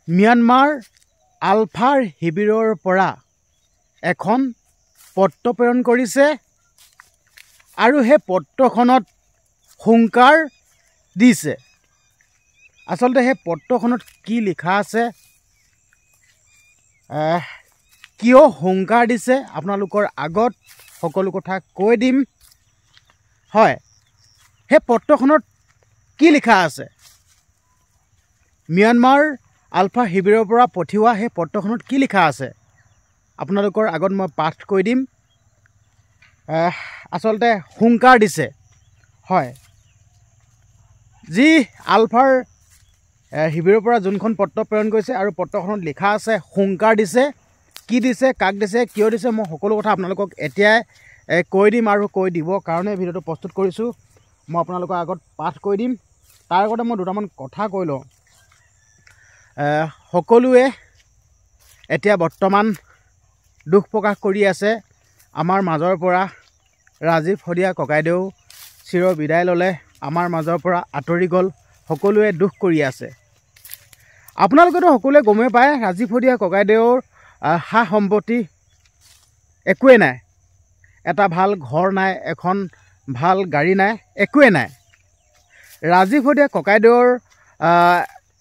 Myanmar আলফাৰ শিবিৰৰ পৰা এখন পত্ৰ প্ৰেৰণ কৰিছে আৰু সেই পত্ৰখনত হুংকাৰ দিছে। আচলতে সেই পত্ৰখনত কি লিখা আছে, কিয় হুংকাৰ দিছে আপোনালোকৰ আগত সকলো কথা কৈ দিম। হয়, সেই পত্ৰখনত কি লিখা আছে, ম্যানমাৰ আলফা শিবিৰৰ পৰা পঠিওৱা সেই পত্ৰখনত কি লিখা আছে আপোনালোকৰ আগত মই পাঠ কৰি দিম। আচলতে হুংকাৰ দিছে। হয়, যি আলফাৰ শিবিৰৰ পৰা যোনখন পত্ৰ প্ৰেৰণ কৰিছে আৰু পত্ৰখনত লিখা আছে হুংকাৰ দিছে। কি দিছে, কাক দিছে, কিয় দিছে, মই সকলো কথা আপোনালোকক এতিয়াই কৈ দিম আৰু কৈ দিবৰ কাৰণে ভিডিঅ'টো প্ৰস্তুত কৰিছোঁ। মই আপোনালোকৰ আগত পাঠ কৰি দিম। তাৰ আগতে মই দুটামান কথা কৈ লওঁ। সকলোৱে এতিয়া বৰ্তমান দুখ প্ৰকাশ কৰি আছে। আমাৰ মাজৰ পৰা ৰাজীৱ শদিয়া ককাইদেউ চিৰ বিদায় ল'লে, আমাৰ মাজৰ পৰা আঁতৰি গ'ল। সকলোৱে দুখ কৰি আছে। আপোনালোকেতো সকলোৱে গমেই পায়, ৰাজীৱ শদিয়া ককাইদেউৰ সা সম্পত্তি একোৱেই নাই। এটা ভাল ঘৰ নাই, এখন ভাল গাড়ী নাই, একোৱেই নাই। ৰাজীৱ শদিয়া ককাইদেউৰ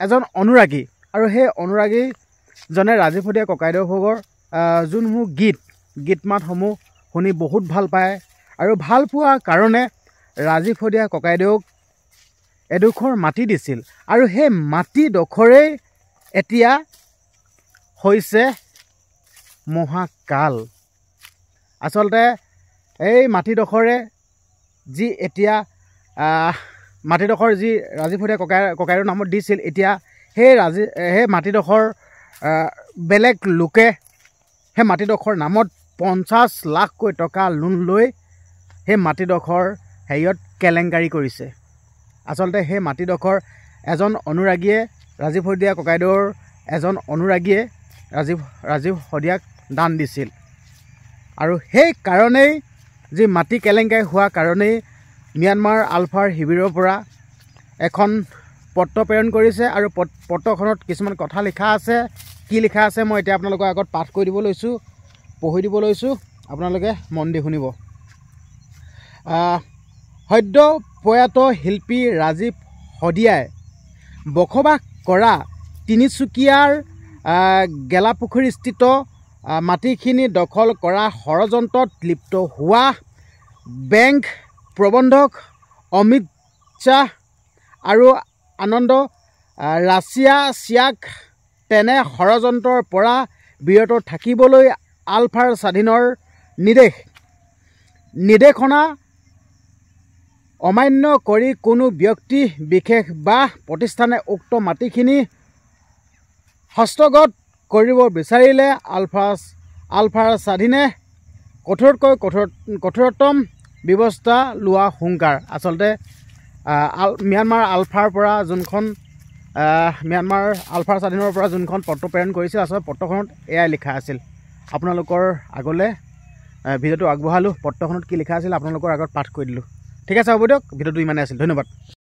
এজন অনুৰাগী, আৰু সেই অনুৰাগীজনে ৰাজীৱ শদিয়া ককাইদেউ ভাগৰ যোনসমূহ গীত মাতসমূহ শুনি বহুত ভাল পায়, আৰু ভাল পোৱাৰ কাৰণে ৰাজীৱ শদিয়া ককাইদেউক এডোখৰ মাটি দিছিল। আৰু সেই মাটিডোখৰেই এতিয়া হৈছে মহাকাল। আচলতে এই মাটিডোখৰে যি এতিয়া মাটিডোখৰ যি ৰাজীৱ শদিয়া ককাইদেউৰ নামত দিছিল, এতিয়া সেই মাটিডোখৰ বেলেগ লোকে সেই মাটিডোখৰ নামত 50 লাখকৈ টকা লোন লৈ সেই মাটিডোখৰ হেৰিয়ত কেলেংকাৰী কৰিছে। আচলতে সেই মাটিডোখৰ এজন অনুৰাগীয়ে, ৰাজীৱ শদিয়া ককাইদেউৰ এজন অনুৰাগীয়ে ৰাজীৱ শদিয়াক দান দিছিল। আৰু সেই কাৰণেই যি মাটি কেলেংকাৰী হোৱা কাৰণেই ম্যানমাৰ আলফাৰ শিবিৰৰ পৰা এখন পত্ৰ প্ৰেৰণ কৰিছে। আৰু পত্ৰখনত কিছুমান কথা লিখা আছে। কি লিখা আছে মই এতিয়া আপোনালোকৰ আগত পাঠ কৰি দিব লৈছোঁ, পঢ়ি দিব লৈছোঁ। আপোনালোকে মন দি শুনিব। সদ্য প্ৰয়াত শিল্পী ৰাজীৱ শদিয়াই বসবাস কৰা তিনিচুকীয়াৰ গেলাপুখুৰীস্থিত মাটিখিনি দখল কৰা ষড়যন্ত্ৰত লিপ্ত হোৱা বেংক প্ৰবন্ধক অমিত শ্বাহ আৰু আনন্দ ৰাছিয়াক তেনে ষড়যন্ত্ৰৰ পৰা বিৰত থাকিবলৈ আলফাৰ স্বাধীনৰ নিৰ্দেশনা অমান্য কৰি কোনো ব্যক্তি বিশেষ বা প্ৰতিষ্ঠানে উক্ত মাটিখিনি হস্তগত কৰিব বিচাৰিলে আলফাৰ স্বাধীনে কঠোৰতম ব্যৱস্থা লোৱা হুংকাৰ। আচলতে ম্যানমাৰ আলফাৰ পৰা ম্যানমাৰ আলফাৰ স্বাধীনৰ পৰা যোনখন পত্ৰ প্ৰেৰণ কৰিছিল, আচলতে পত্ৰখনত এয়াই লিখা আছিল। আপোনালোকৰ আগলৈ ভিডিঅ'টো আগবঢ়ালোঁ। পত্ৰখনত কি লিখা আছিল আপোনালোকৰ আগত পাঠ কৰি দিলোঁ। ঠিক আছে, হ'ব দিয়ক। ভিডিঅ'টো ইমানেই আছিল। ধন্যবাদ।